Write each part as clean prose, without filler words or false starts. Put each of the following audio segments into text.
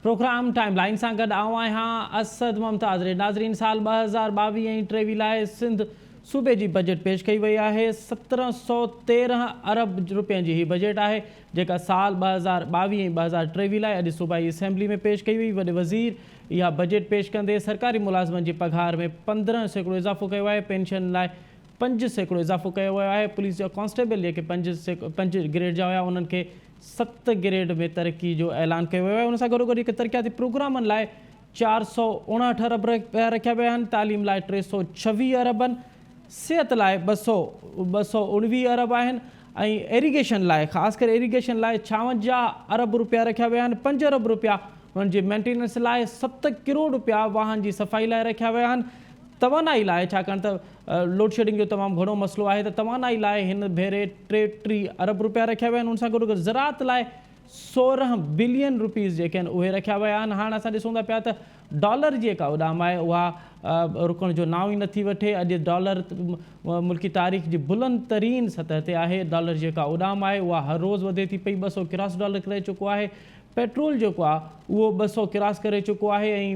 Programme timeline सां गॾु आऊं आहियां असद मुमताज़। नाज़रीन, साल 2022 ऐं 23 लाइ सिंध सूबे जी बजट पेश कई वई आहे। 1713 अरब रुपयनि जी ही बजट आहे जेका साल 2022 ऐं 2023 लाइ अॼु सूबाई असेंबली में पेश कई वई। वॾे वज़ीर इहा बजट पेश कंदे सरकारी मुलाज़िमनि जी पघार में 15% इज़ाफ़ो कयो आहे। पेंशन लाइ 5% इज़ाफ़ो कयो वियो आहे। पुलिस जा कॉन्स्टेबल जेके 5 ग्रेड जा हुआ उन्हनि खे 7 ग्रेड में तरक्की जो ऐलान कयो वियो आहे। उन सां गॾोगॾु हिकु तरक़ियाती प्रोग्रामनि लाइ 459 अरब रुपया रखिया विया आहिनि। तालीम लाइ 326 अरब आहिनि। सिहत लाइ 219 अरब आहिनि ऐं इरीगेशन लाइ, ख़ासि करे इरीगेशन लाइ 56 अरब रुपया रखिया विया आहिनि। 5 अरब रुपया उन्हनि जे मेंटेनेंस लाइ, 7 करोड़ रुपया वाहन जी सफ़ाई लाइ रखिया विया आहिनि। तवानाई लाइ, छाकाणि त लोड शेडिंग जो तमामु घणो मसइलो आहे, त तवानाई लाइ हिन भेरे 33 अरब रुपया रखिया विया आहिनि। उन सां गॾोगॾु ज़राअत लाइ 16 बिलियन रुपीज़ जेके आहिनि उहे रखिया विया आहिनि। हाणे असां ॾिसूं था पिया त डॉलर जी जेका उॾाम आहे उहा रुकण जो नाव ई नथी वठे। अॼु डॉलर मुल्की तारीख़ जी बुलंद तरीन सतह ते आहे। डॉलर जेका उॾाम आहे उहा हर रोज़ु वधे थी पई। $283 करे चुको आहे। पेट्रोल जेको आहे उहो 200 क्रॉस करे चुको आहे। ऐं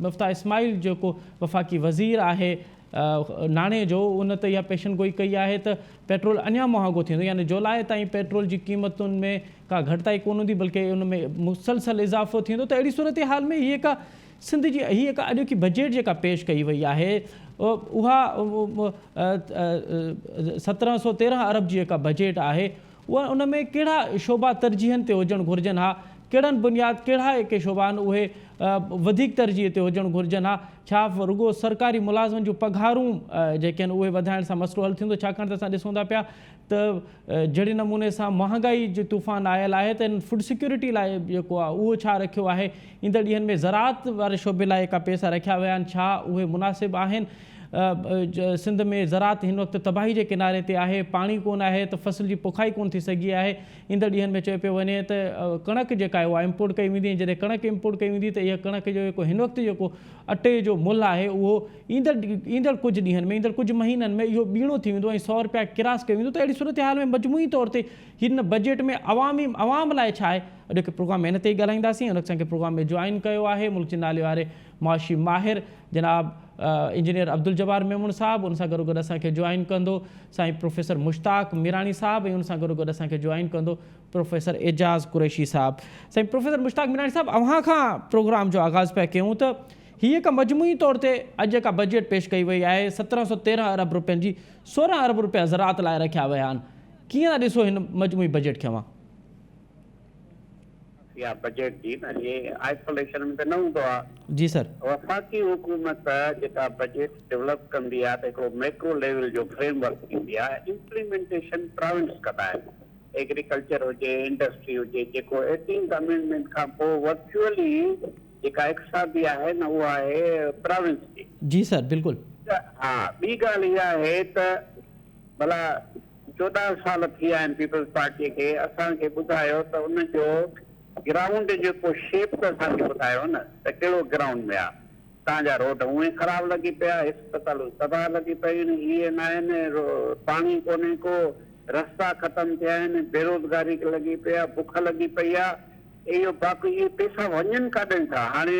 मुफ्ता इस्माइल जेको वफ़ाक़ी वज़ीर आहे नाणे जो, उन त इहा पेशन गोई कई आहे त पेट्रोल अञा महांगो थींदो, यानी जुलाई ताईं पेट्रोल जी क़ीमतुनि में का घटिताई कोन हूंदी बल्कि उन में मुसलसल इज़ाफ़ो थींदो। त अहिड़ी सूरत हाल में हीअ का सिंध जी हीअ का अॼोकी बजट जेका पेश कई वई आहे उहा 1713 अरब जी जेका बजट आहे उहा उन में कहिड़ा शोबा तरजीहनि ते हुजणु घुरिजनि हा, कहिड़नि बुनियाद कहिड़ा के शोबा आहिनि उहे वधीक तरजीह ते हुजणु घुरिजनि हा। छा रुगो सरकारी मुलाज़िमनि जूं पघारूं जेके आहिनि उहे वधाइण सां मसइलो हल थींदो? छाकाणि त असां ॾिसूं था पिया त जहिड़े नमूने सां महांगाई जो तूफ़ान आयल आहे त इन फूड सिक्योरिटी लाइ जेको आहे उहो छा रखियो आहे? ईंदड़ ॾींहंनि में ज़राअत वारे शोबे लाइ का पैसा रखिया विया आहिनि, छा उहे मुनासिबु आहिनि? सिंध में ज़राअत हिन वक़्तु तबाही जे किनारे ते आहे, पाणी कोन आहे त फसल जी पोखाई कोन थी सघी आहे। ईंदड़ ॾींहंनि में चयो पियो वञे त कणक जेका आहे उहा इम्पोर्ट कई वेंदी। जॾहिं कणक इम्पोर्ट कई वेंदी त इहा कणक जो जेको हिन वक़्तु जेको अटे जो मुल्ह आहे उहो ईंदड़ कुझु ॾींहंनि में, ईंदड़ कुझु महीननि में इहो ॿीणो थी वेंदो ऐं 100 रुपया किरास कयो वेंदो। त अहिड़ी सूरत हाल में मजमूई तौर ते हिन बजट में अवाम लाइ छा आहे? अॼु हिकु प्रोग्राम में हिन ते ई ॻाल्हाईंदासीं। हुन असांखे प्रोग्राम में जॉइन कयो आहे मुल्क जे नाले वारे मुआशी माहिर जनाब इंजीनियर अब्दुल जब्बार मेमून साहब। उन सां गॾोगॾु असांखे जॉइन कंदो साईं प्रोफेसर मुश्ताक मीरानी साहब, ऐं उन सां गॾोगॾु असांखे जॉइन कंदो प्रोफेसर एजाज़ कुरैशी साहब। साईं प्रोफेसर मुश्ताक मीरानी साहब, अव्हां खां प्रोग्राम जो आगाज़ पिया कयूं त हीअ का मजमूई तौर ते अॼु जेका बजट पेश कई वई आहे 1713 अरब रुपयनि जी, 16 अरब रुपया ज़राअत लाइ रखिया विया आहिनि। कीअं था ॾिसो हिन मजमूई बजट खे? या बजट जी न ये आइसोलेशन में त न हूंदो आहे। जी सर। वफ़ाक़ी हुकूमत जेका बजट डेवलप कंदी आहे त हिकिड़ो मैक्रो लेवल जो फ्रेमवर्क थींदी आहे। इम्प्लीमेंटेशन प्रोविंस कंदा आहिनि। एग्रीकल्चर हुजे, इंडस्ट्री हुजे, जेको 18th अमेंडमेंट खां पोइ वर्चुअली जेका इक़्तिसादी आहे न उहा आहे प्रोविंस जी। जी सर, बिल्कुलु। हा, ॿी ॻाल्हि इहा आहे त भला 14 साल थी विया आहिनि पीपल्स पार्टीअ खे, असांखे ॿुधायो त उनजो ग्राउंड जेको शेप त असांखे ॿुधायो न त कहिड़ो ग्राउंड में आहे। तव्हांजा रोड उहे ख़राबु लॻी पिया, इस्पतालूं तबाह लॻी पियूं आहिनि, इहे न आहिनि, पाणी कोन्हे को, रस्ता ख़तमु थिया आहिनि, बेरोज़गारी लॻी पई आहे, बुख लॻी पई आहे। इहो बाक़ी इहे पैसा वञनि काॾनि था? हाणे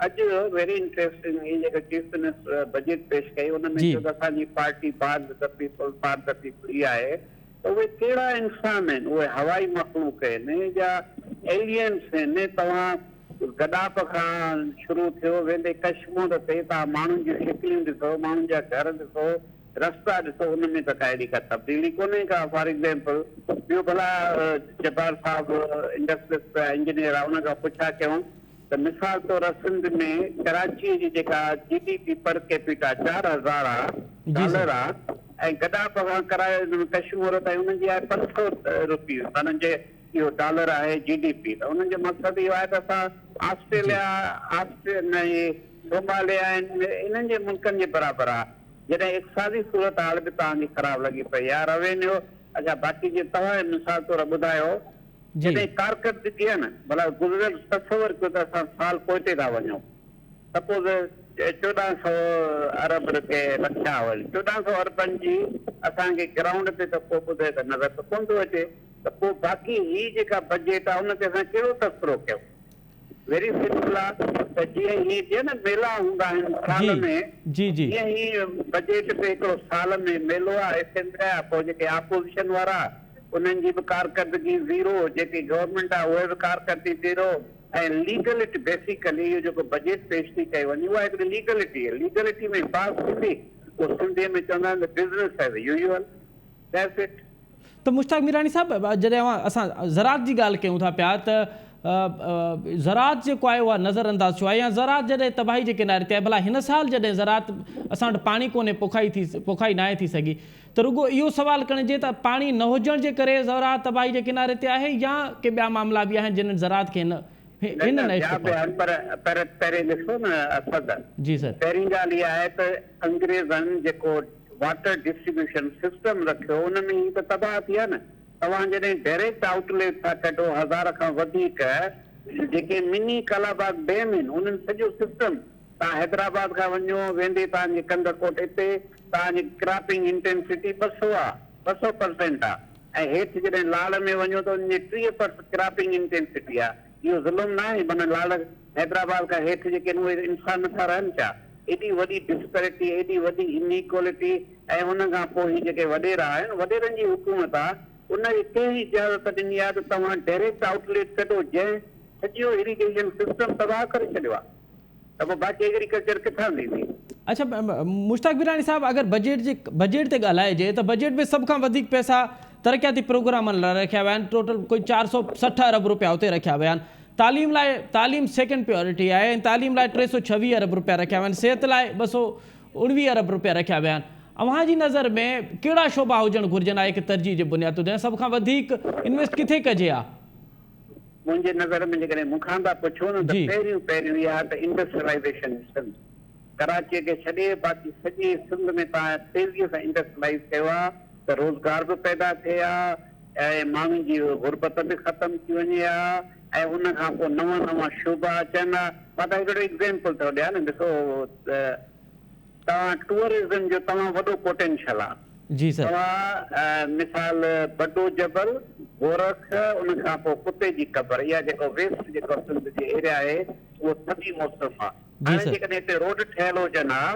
अॼु वेरी इंट्रेस्टिंग ही जेका चीफ मिनिस्टर बजट पेश कई उन में चयो त असांजी पार्टी बार द पीपल इहा आहे त उहे कहिड़ा इंसान आहिनि? उहे हवाई मखलूक आहिनि या एलियंस आहिनि? तव्हां गडाप खां शुरू थियो वेंदे कश्मीर ते तव्हां माण्हुनि जूं शिकिलियूं ॾिसो, माण्हुनि जा घर ॾिसो, रस्ता ॾिसो, उन में त काई का तब्दीली कोन्हे का। फॉर एग्जाम्पल ॿियो भला जब्बार साहब इंडस्ट्रियलिस्ट इंजीनियर आहे, उन खां पुछा कयूं त मिसाल तौर सिंध में कराची जी जेका GDP पर कैपिटा $4000 आहे ऐं गडाप खां कराए कश्मीर ताईं उन्हनि जी आहे $500 माना जे इहो डॉलर आहे GDP। त उन्हनि जो मक़सदु इहो आहे त असां ऑस्ट्रेलिया सोमालिया आहिनि इन्हनि जे मुल्कनि जे बराबरि आहे। जॾहिं इक़्तिसादी सूरत हाल बि तव्हांजी ख़राबु लॻी पई आहे, रेवेन्यू अच्छा बाक़ी जे तव्हां मिसाल तौर ॿुधायो जॾहिं कारकर्दगी आहे न, भला गुज़िरियल तसवर कयो त असां साल पोइते था वञूं, सपोज़ 1400 अरब रुपए रखिया वरी 1400 अरबनि जी असांखे ग्राउंड ते त पोइ ॿुधे त नज़र त कोन थो अचे। त पोइ बाक़ी ही जेका बजट आहे उन ते असां कहिड़ो तस्करो कयूं? वेरी सिंपल आहे त जीअं हीअं जीअं न मेला हूंदा आहिनि साल में जी जी जीअं ही बजट ते हिकिड़ो साल में मेलो आहे असेंबली आहे पोइ जेके आपोज़िशन वारा उन्हनि जी बि कारकर्दगी ज़ीरो जेकी गवर्नमेंट आहे उहे बि कारकर्दगी ज़ीरो ऐं लीगलिटी बेसिकली इहो जेको बजट पेश थी कई वञे उहा हिकिड़ी लीगलिटी आहे लीगलिटी में पास थींदी पोइ सिंधीअ में चवंदा आहिनि business as usual that's it. तो मुश्ताक मीरानी साहब जॾहिं असां ज़रात जी ॻाल्हि कयूं था पिया त ज़रात जेको आहे उहा नज़रअंदाज़ थियो आहे या ज़रात जॾहिं तबाही जे किनारे ते आहे भला हिन साल जॾहिं ज़रात असां वटि पाणी कोन्हे पोखाई नाहे थी सघी त रुॻो इहो सुवालु करिजे त पाणी न हुजण जे करे ज़रात तबाही जे किनारे ते आहे या के ॿिया मामला बि आहिनि जिन्हनि ज़रात खे पर पहिरीं ॾिसो न असद जी सर पहिरीं ॻाल्हि इहा आहे त अंग्रेज़नि जेको वाटर डिस्ट्रीब्यूशन सिस्टम रखियो उन में ही त तबाह थी आहे न। तव्हां जॾहिं डायरेक्ट आउटलेट था कढो 1000 खां वधीक जेके मिनी कलाबाग डैम आहिनि उन्हनि सॼो सिस्टम तव्हां हैदराबाद खां वञो वेंदे तव्हांजे कंदरकोट हिते तव्हांजी क्रॉपिंग इंटेंसिटी 200 आहे 200% आहे ऐं हेठि जॾहिं लाड़ में वञो त उनजी 30% क्रॉपिंग इंटेंसिटी आहे। इहो ज़ुल्म न आहे माना लाड़ हैदराबाद खां हेठि जेके उहे इंसान नथा रहनि छा एॾी वॾी डिस्पैरिटी एॾी वॾी इनइक्वालिटी ऐं हुन खां पोइ ही जेके वॾेरा आहिनि वॾेरनि जी हुकूमत आहे उनखे कंहिं इजाज़त ॾिनी आहे त तव्हां डायरेक्ट आउटलेट कढो जंहिं सॼो इरिगेशन सिस्टम तबाह करे छॾियो आहे त पोइ बाक़ी एग्रीकल्चर किथां थींदी। अच्छा मुश्ताक मीरानी साहब अगर बजट ते ॻाल्हाइजे त बजट में सब खां वधीक पैसा तरक्याती प्रोग्रामनि लाइ रखिया विया आहिनि टोटल कोई 460 अरब रुपया हुते रखिया विया आहिनि तालीम सेकेंड प्रायोरिटी आहे तालीम लाइ 326 अरब रुपया रखिया विया आहिनि सिहत लाइ 219 अरब रुपया रखिया विया आहिनि। अव्हां जी नज़र में कहिड़ा शोबा हुजण घुरिजनि आहे हिकु तरजीह जे बुनियाद ते सब खां वधीक इन्वेस्ट किथे कजे आहे? मुंहिंजे नज़र में जेकॾहिं मूंखां था पुछो न त पहिरियों इहा त इंडस्ट्रियलाइज़ेशन कराचीअ खे छॾे बाक़ी सॼे सिंध में तव्हां तेज़ीअ सां इंडस्ट्रियलाइज़ कयो आहे त रोज़गार बि पैदा थिए आहे ऐं माण्हुनि जी गुरबत बि ख़तमु थी वञे आहे ऐं उन खां पोइ नवां शोबा अचनि हा। मां तव्हांखे हिकिड़ो एग्ज़ाम्पल थो ॾियां न ॾिसो तव्हां टूरिज़म जो तव्हां वॾो पोटेंशियल आहे जी सर तव्हां मिसाल बडो जबल गोरख उन खां पोइ कुते जी क़बर इहा जेको वेस्ट जेको सिंध जी एरिया आहे उहो थधी मौसम आहे। हाणे जेकॾहिं हिते रोड ठहियल हुजनि हा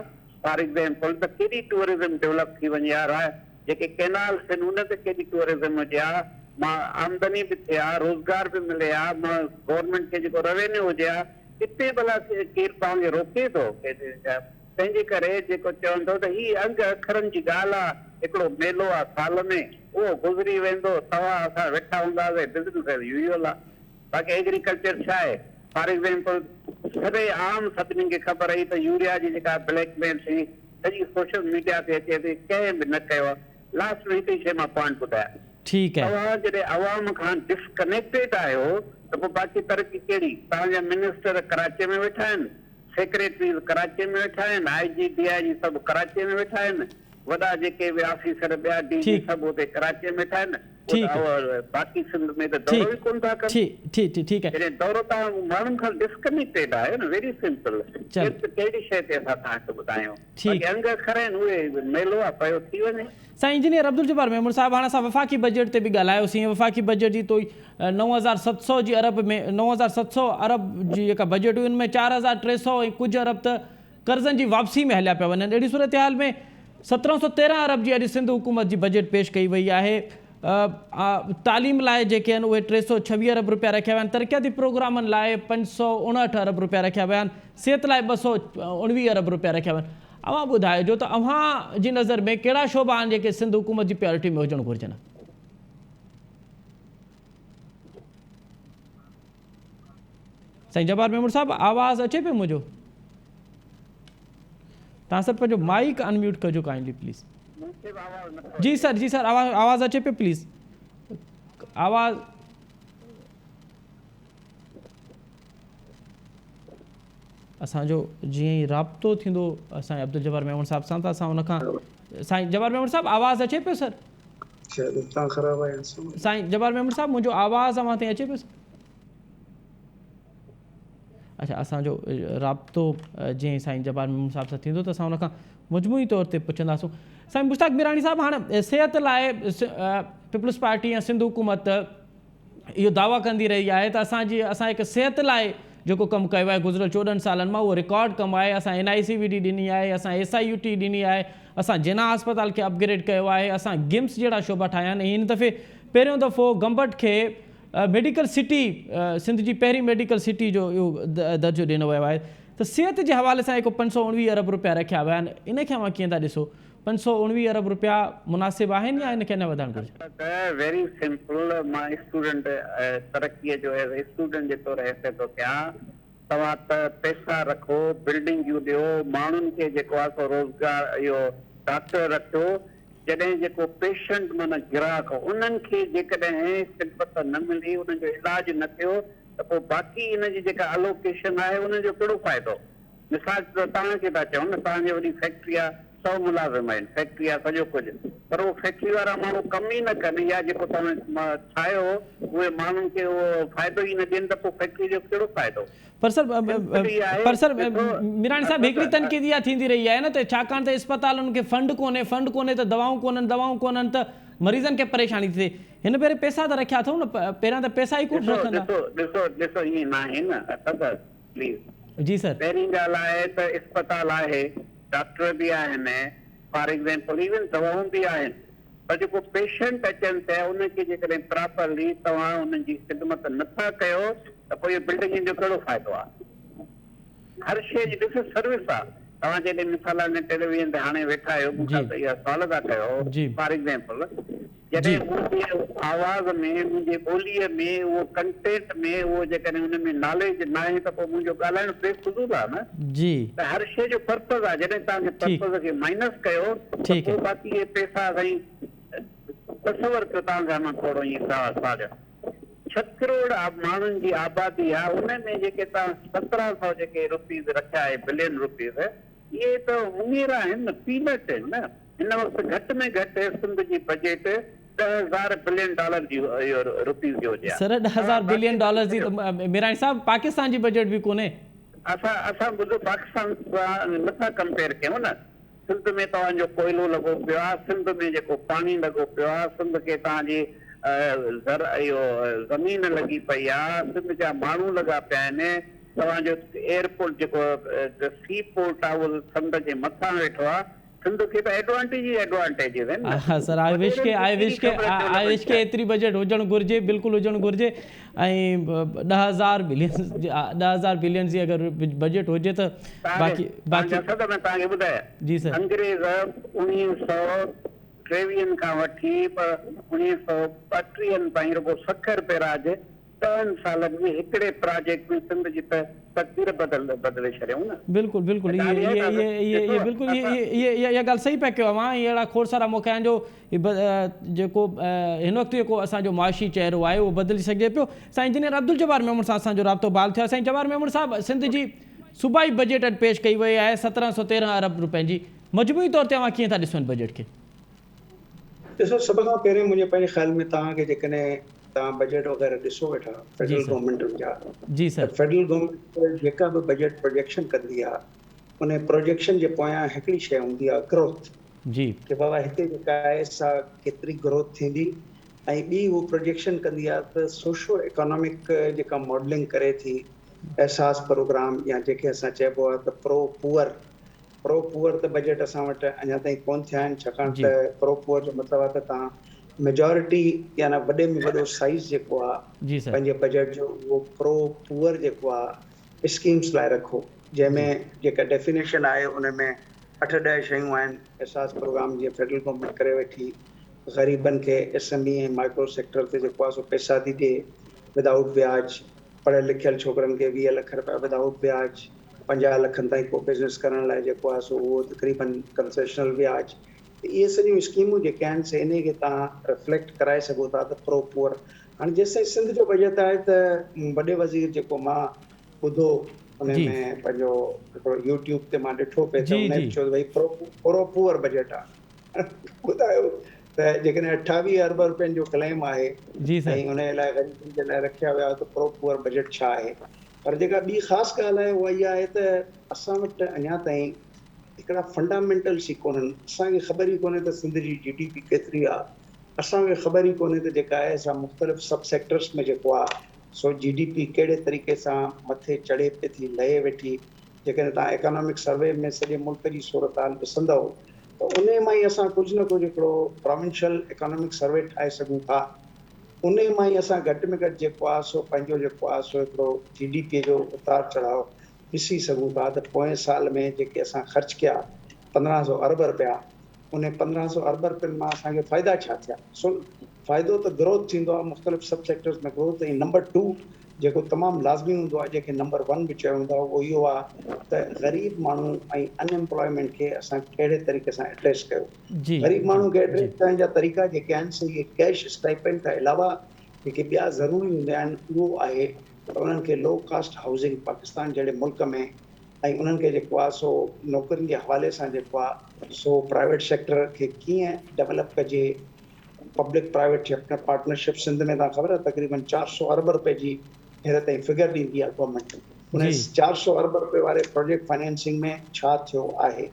फॉर एग्ज़ाम्पल त केॾी टूरिज़म डेवलप थी वञे हा जेके कैनाल्स आहिनि उन ते केॾी टूरिज़म हुजे हा मां आमदनी बि थिए हा रोज़गार बि मिले हा मां गवर्नमेंट खे जेको रेवेन्यू हुजे हा हिते भला केरु तव्हांखे रोके थो तंहिंजे करे जेको चवंदो त ही अंग अखरनि जी ॻाल्हि आहे हिकिड़ो मेलो आहे साल में उहो गुज़री वेंदो तव्हां असां वेठा हूंदासीं बिज़नेस यूजुअल आहे। बाक़ी एग्रीकल्चर छा आहे फॉर एग्ज़ाम्पल सॼे आम सभिनी खे ख़बर हुई त यूरिया जी जेका ब्लैकमेल थी सॼी सोशल मीडिया ते अचे थी कंहिं बि न कयो आहे। लास्ट में हिकु शइ मां पॉइंट ॿुधायां ठीकु आहे तव्हां जॾहिं अवाम खां डिस्कनेक्टेड आहियो त पोइ बाक़ी तरक़ी कहिड़ी तव्हांजा मिनिस्टर कराची में वेठा आहिनि सेक्रेटरीज़ कराची में वेठा आहिनि IG DIG सभु कराची में वेठा आहिनि वॾा जेके बि ऑफिसर ॿिया DG सभु हुते कराची में वेठा आहिनि बाक़ी सिंध में त दौरो ई कोन था कनि ठीकु आहे दौरो तव्हां माण्हुनि खां डिस्कनेक्टेड आहे न वेरी सिंपल कहिड़ी शइ ते असां तव्हांखे ॿुधायूं अंग अखर आहिनि उहे मेलो आहे पियो थी वञे। साईं इंजीनियर अब्दुल जब्बार मेमून साहब हाणे असां वफ़ाक़ी बजट ते बि ॻाल्हायोसीं वफ़ाक़ी बजट जी तो 9700 जी अरब में 9700 अरब जी जेका बजट हुई उनमें 4300 ऐं कुझु अरब त कर्ज़नि जी वापसी में हलिया पिया वञनि अहिड़ी सूरत हाल में 1713 अरब जी अॼु सिंध हुकूमत जी बजट पेश कई वई आहे। तालीम लाइ जेके आहिनि उहे 326 अरब रुपया रखिया विया आहिनि तरक़ियाती प्रोग्रामनि लाइ 559 अरब रुपया रखिया विया आहिनि सिहत लाइ 219 अरब रुपया रखिया विया आहिनि। अव्हां ॿुधाइजो त अव्हां जी नज़र में कहिड़ा शोबा आहिनि जेके सिंध हुकूमत जी प्रायोरिटी में हुजणु घुरिजनि? साईं जब्बार मेमून साहब आवाज़ अचे पियो मुंहिंजो तव्हां सर पंहिंजो माइक अनम्यूट कजो काइंडली प्लीज़। जी सर आवाज़ अचे पियो प्लीज़ आवाज़ असांजो जीअं ई राब्तो थींदो असांजे अब्दुल जब्बार मेमून साहब सां त असां उन खां साईं जब्बार मेमून साहब आवाज़ अचे पियो सर? साईं जब्बार मेमून साहब मुंहिंजो आवाज़ अव्हां ताईं अचे पियो? अच्छा असांजो राब्तो जीअं साईं जब्बार मेमून साहब सां थींदो त असां उन खां मजमूई तौर ते पुछंदासूं। साईं मुश्ताक मीरानी साहब हाणे सिहत लाइ पीपल्स पार्टी या सिंध हुकूमत इहो दावा कंदी रही आहे त असां हिकु सिहत लाइ जेको कमु कयो आहे गुज़िरियल 14 सालनि मां, उहो रिकॉर्ड कमु आहे। असां NICVD ॾिनी आहे, असां SIUT ॾिनी आहे, असां जिना अस्पताल खे अपग्रेड कयो आहे, असां GIMS जहिड़ा शोबा ठाहिया आहिनि। हिन दफ़े पहिरियों दफ़ो गंबट खे मेडिकल सिटी, सिंध जी पहिरीं मेडिकल सिटी जो इहो दर्जो ॾिनो वियो आहे। त सिहत जे हवाले सां हिकु 519 अरब रुपया रखिया विया आहिनि, इन खे मां कीअं था ॾिसो? 519 अरब रुपया मुनासिब आहिनि या इनखे न वधाइणु घुरिजे? वेरी सिंपल, मां स्टूडेंट तरक़ीअ जो स्टूडेंट जे तौरु हैसियत थो कयां। तव्हां त पैसा रखो, बिल्डिंगियूं ॾियो, माण्हुनि खे जेको आहे सो रोज़गार, इहो डॉक्टर रखियो। जॾहिं जेको पेशेंट माना गिराक उन्हनि खे जेकॾहिं ख़िदमत न मिली, उन्हनि जो इलाज न थियो, त पोइ बाक़ी इन जी जेका अलोकेशन आहे उनजो कहिड़ो फ़ाइदो? मिसाल तव्हांखे था चऊं न, तव्हांजी वॾी फैक्ट्री आहे, 100 मुलाज़िम आहिनि, फैक्ट्री आहे सॼो कुझु, पर उहो फैक्ट्री वारा माण्हू कमु ई न कनि, या जेको तव्हां ठाहियो उहे माण्हुनि खे उहो फ़ाइदो ई न ॾियनि, त पोइ फैक्ट्री जो कहिड़ो फ़ाइदो? पर सर मीराणी साहब, हिकिड़ी तनक़ीद इहा थींदी रही आहे न, त छाकाणि त इस्पतालुनि खे फंड कोन्हे त दवाऊं कोन्हनि त मरीज़नि खे परेशानी थी थिए। हिन भेरे पैसा त रखिया अथऊं न, पहिरियां त पैसा ई कोन रखंदा। ॾिसो ईअं न आहे न प्लीज़। Ji sir. पहिरीं ॻाल्हि आहे त इस्पताल आहे, डॉक्टर बि आहिनि, फॉर एग्जाम्पल इवन दवाऊं बि आहिनि, पर जेको पेशेंट अचनि था उनखे जेकॾहिं प्रॉपरली तव्हां उन्हनि जी ख़िदमत नथा कयो, त पोइ इहो बिल्डिंग जो कहिड़ो फ़ाइदो आहे? हर शइ जी ॾिसो सर्विस आहे। तव्हां जॾहिं मिसाल टेलीविज़न ते हाणे वेठा आहियो, मूंखां त इहा सवाल था कयो, फॉर एग्जाम्पल जॾहिं मुंहिंजी आवाज़ में, मुंहिंजी ॿोलीअ में, उहो कंटेंट में, उहो जेकॾहिं हुन में नॉलेज न आहे, त पोइ मुंहिंजो ॻाल्हाइण बेफ़ुज़ूल आहे न। जी। त हर शइ जो पर्पज़ आहे। जॾहिं तव्हांजे पर्पज़ खे माइनस कयो, त पोइ बाक़ी इहे पैसा साईं तसवर कयो तव्हांखां मां थोरो ईअं सवाल 6 करोड़ माण्हुनि जी आबादी आहे, उन में जेके तव्हां 1700 जेके रुपीज़ रखिया आहे, बिलियन रुपीज़, इहे त उमेर आहिनि न, पीनट आहिनि न। हिन वक़्तु घटि में घटि सिंध जी बजट $10,000 बिलियन जी रुपीज़ जो हुजे। सर $10,000 बिलियन जी त मीराणी साहब पाकिस्तान जी बजट बि कोन्हे। असां ॿुधो, पाकिस्तान सां नथा कंपेयर कयूं न। सिंध में तव्हांजो कोयलो लॻो पियो आहे, सिंध में जेको पाणी लॻो पियो आहे, सिंध खे तव्हांजी इहो ज़मीन लॻी पई आहे, सिंध जा माण्हू लॻा पिया आहिनि, तव्हांजो एयरपोर्ट जेको सी पोर्ट आहे उहो सिंध जे मथां वेठो आहे। सिंध खे त एडवांटेज ई एडवांटेजिस आहिनि। हा सर, आई विश के एतिरी बजट हुजणु घुरिजे, बिल्कुलु हुजणु घुरिजे। ऐं 10,000 बिलियन जी अगरि बजट हुजे त बाक़ी तव्हांखे ॿुधाया। जी सर। अंग्रेज़ 1923 खां वठी 1932 ताईं रुगो 60 रुपए राज, 10 सालनि में हिकिड़े प्रोजेक्ट में सिंध जी तकदीर बदिले छॾियऊं न। बिल्कुलु बिल्कुलु इहा ॻाल्हि सही पिया कयो मां। अहिड़ा खोड़ सारा मौक़ा आहिनि जो जेको हिन वक़्तु जेको असांजो मुआशी चहिरो आहे उहो बदिली सघिजे पियो। साईं इंजीनियर अब्दुल जब्बार मेमून सां असांजो राब्तो बहाल थियो आहे। साईं जब्बार मेमून साहब, सिंध जी सूबाई बजट पेश कई वई आहे 1713 अरब रुपयनि जी। मजमूई तौर ते तव्हां कीअं था ॾिसो बजट खे? ॾिसो, सभ खां पहिरियों मुंहिंजे पंहिंजे ख़्याल में तव्हांखे जेकॾहिं तव्हां बजट वग़ैरह ॾिसो वेठा फेडरल गवर्नमेंट जा, जी सर, फेडरल गवर्नमेंट जेका बि बजट प्रोजेक्शन कंदी आहे, उन प्रोजेक्शन जे पोयां हिकिड़ी शइ हूंदी आहे ग्रोथ। जी, कि बाबा हिते जेका आहे सा केतिरी ग्रोथ थींदी, ऐं ॿी उहो प्रोजेक्शन कंदी आहे त सोशो इकोनॉमिक जेका मॉडलिंग करे थी, एहसास प्रोग्राम या जेके असां चइबो आहे त प्रो पुअर त बजट असां वटि अञा ताईं कोन थिया आहिनि, छाकाणि त प्रो पुअर जो मतिलबु आहे त तव्हां मेजॉरिटी या न वॾे में वॾो साइज़ जेको आहे पंहिंजे बजट जो उहो प्रो पुअर जेको आहे स्कीम्स लाइ रखो, जंहिंमें जेका डेफिनेशन आहे उन में 8-10 शयूं आहिनि। एहसास प्रोग्राम जीअं फेडरल गवर्नमेंट करे वेठी, ग़रीबनि खे SME ऐं माइक्रो सेक्टर ते जेको आहे सो पैसा थी ॾिए विदाउट ब्याज, पढ़ियल लिखियल छोकिरनि खे 20 लख रुपया विदाउट ब्याज, 50 लखनि ताईं को बिज़नेस करण लाइ जेको आहे सो उहो तक़रीबन कंसेशनल ब्याज। इहे सॼियूं स्कीमूं जेके आहिनि से इन खे तव्हां रिफ्लेक्ट कराए सघो था त प्रो पुअर। हाणे जेसिताईं सिंध जो बजट आहे त वॾे वज़ीर जेको मां ॿुधो उन में पंहिंजो हिकिड़ो यूट्यूब ते मां ॾिठो पिए त उन चयो भई प्रो पुअर बजट आहे। ॿुधायो त जेकॾहिं 28 अरब रुपयनि जो क्लेम आहे ऐं उन लाइ ग़रीबनि जे लाइ रखिया विया त प्रो पुअर बजट छा आहे। पर जेका ॿी ख़ासि ॻाल्हि आहे उहा इहा आहे त असां वटि अञा ताईं हिकिड़ा फंडामेंटल्स ई कोन्हनि। असांखे ख़बर ई कोन्हे त सिंध जी GDP केतिरी आहे, असांखे ख़बर ई कोन्हे त जेका आहे असां मुख़्तलिफ़ सब सेक्टर्स में जेको आहे सो GDP कहिड़े तरीक़े सां मथे चढ़े पई थी लहे वेठी। जेकॾहिं तव्हां इकोनॉमिक सर्वे में सॼे मुल्क जी सूरत हाल ॾिसंदव त उन मां ई असां कुझु न कुझु हिकिड़ो प्रोविंशियल इकोनॉमिक सर्वे ठाहे सघूं था। उन मां ई असां घटि में घटि जेको आहे सो पंहिंजो जेको आहे सो हिकिड़ो GDP जो उतार चढ़ाव ॾिसी सघूं था त पोएं साल में जेके असां ख़र्च कया 1500 अरब रुपया, उन 1500 अरब रुपयनि मां असांखे फ़ाइदा छा थिया? सो फ़ाइदो त ग्रोथ थींदो आहे, मुख़्तलिफ़ सब सेक्टर्स में ग्रोथ। ऐं नंबर 2 जेको तमामु लाज़मी हूंदो आहे, जेके नंबर 1 बि चयो हूंदो आहे, उहो इहो आहे त ग़रीब माण्हू ऐं अनएम्प्लॉयमेंट खे असां कहिड़े तरीक़े सां एड्रेस कयो। ग़रीब माण्हू खे एड्रेस करण जा तरीक़ा जेके आहिनि सो इहे कैश स्टाइपेंड खां अलावा जेके ॿिया ज़रूरी हूंदा आहिनि उहो आहे त उन्हनि खे लो कास्ट हाउसिंग पाकिस्तान जहिड़े मुल्क में, ऐं उन्हनि खे जेको आहे सो नौकरियुनि जे हवाले सां जेको आहे सो प्राइवेट सेक्टर खे कीअं डेवलप कजे। पब्लिक प्राइवेट पार्टनरशिप सिंध में तव्हां ख़बर आहे तक़रीबन 400 अरब रुपए जी हींअर ताईं फिगर ॾींदी आहे गवर्नमेंट। उन 400 अरब रुपए वारे प्रोजेक्ट फाइनेंसिंग में छा थियो आहे,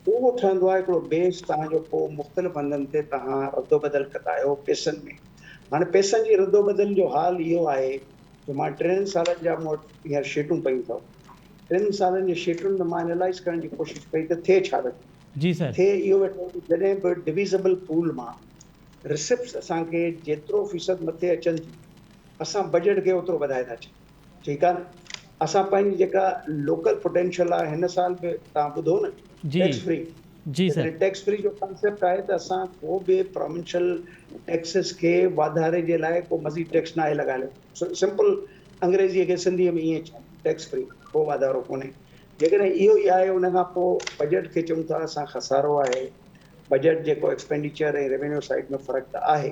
उहो ठहंदो आहे हिकिड़ो बेस तव्हांजो। पोइ मुख़्तलिफ़ हंधनि ते तव्हां रदो बदल कंदा आहियो पैसनि में। हाणे पैसनि जी रदो बदल जो हाल इहो आहे जो मां 3 सालनि जा मूं वटि हींअर शीटूं पयूं अथव। 3 सालनि जी शीटुनि में मां एनालाइज़ करण जी कोशिशि कई त थिए छा वेठो। जी सर। थिए इहो वेठो जॾहिं बि डिविज़िबल पूल मां रिसिप्ट्स असांखे जेतिरो फ़ीसद मथे अचनि थियूं असां बजट खे ओतिरो वधाए था अचूं। ठीकु आहे, असां पंहिंजी जेका लोकल पोटेंशियल आहे हिन साल बि तव्हां ॿुधो न टैक्स फ्री। जी सर। टैक्स फ्री जो कॉन्सेप्ट आहे त असां को बि प्रोविंशियल टैक्सिस खे वाधारे जे लाइ को मज़ीद टैक्स न आहे लॻायो। सिंपल अंग्रेज़ीअ खे सिंधीअ में ईअं चऊं टैक्स फ्री, को वाधारो कोन्हे। जेकॾहिं इहो ई आहे उन खां पोइ बजट खे चऊं था असां खसारो आहे। बजट जेको एक्सपेंडिचर ऐं रेवेन्यू साइड में फ़र्क़ु त आहे।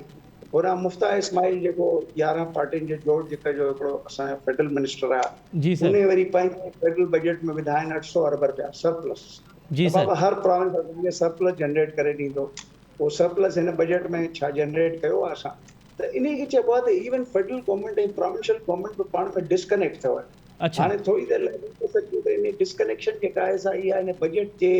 होॾां मुफ्ता इस्माइल जेको 11 पार्टियुनि जे जोड़ जेका जो हिकिड़ो असांजो फेडरल मिनिस्टर आहे, उन वरी पंहिंजे फेडरल बजट में विधाइनि 800 अरब रुपया सरप्लस। बाबा हर प्रोविंस सरप्लस जनरेट करे ॾींदो। उहो सरप्लस हिन बजट में छा जनरेट कयो आहे असां त इन खे चइबो आहे त इवन फेडरल गवर्नमेंट ऐं प्रोविंशियल गवर्नमेंट बि पाण में डिस्कनेक्ट अथव। हाणे थोरी देरि लाइ इन डिस्कनेक्शन जेका आहे सा इहा इन बजट जे